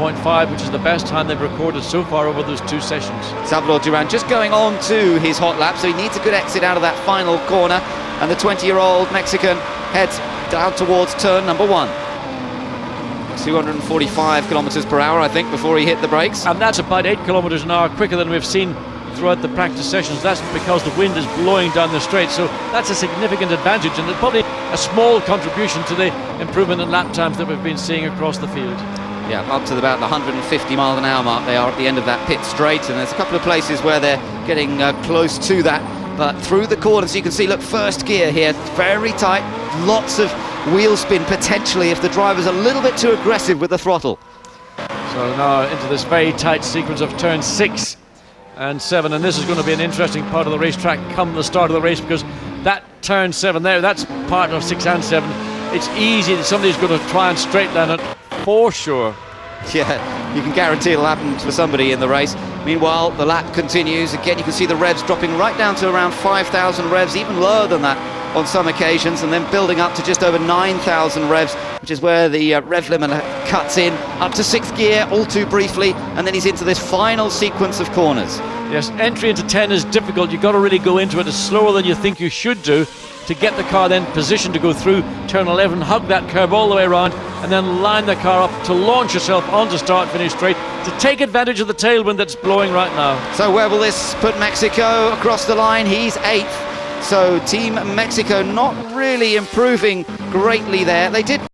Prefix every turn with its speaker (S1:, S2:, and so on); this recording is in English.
S1: 1:04.5, which is the best time they've recorded so far over those two sessions.
S2: Salvador Duran just going on to his hot lap, so he needs a good exit out of that final corner, and the 20-year-old Mexican heads down towards turn number 1. 245 kilometers per hour, I think, before he hit the brakes.
S1: And that's about 8 kilometers an hour quicker than we've seen throughout the practice sessions. That's because the wind is blowing down the straight, so that's a significant advantage, and it's probably a small contribution to the improvement in lap times that we've been seeing across the field.
S2: Yeah, up to about the 150 mile an hour mark they are at the end of that pit straight, and there's a couple of places where they're getting close to that, but through the corners you can see, look, first gear here, very tight, lots of wheel spin potentially if the driver's a little bit too aggressive with the throttle.
S1: So now into this very tight sequence of turn 6 and 7, and this is going to be an interesting part of the racetrack come the start of the race, because that turn 7 there, that's part of 6 and 7. It's easy that somebody's going to try and straight line it for sure.
S2: Yeah, you can guarantee it'll happen for somebody in the race. Meanwhile, the lap continues. Again, you can see the revs dropping right down to around 5,000 revs, even lower than that on some occasions, and then building up to just over 9,000 revs, which is where the rev limiter cuts in, up to 6th gear all too briefly, and then he's into this final sequence of corners.
S1: Yes, entry into 10 is difficult. You've got to really go into it as slower than you think you should do to get the car then positioned to go through turn 11, hug that curve all the way around, and then line the car up to launch yourself onto start finish straight to take advantage of the tailwind that's blowing right now.
S2: So where will this put Mexico across the line? He's 8th. So Team Mexico not really improving greatly there. They did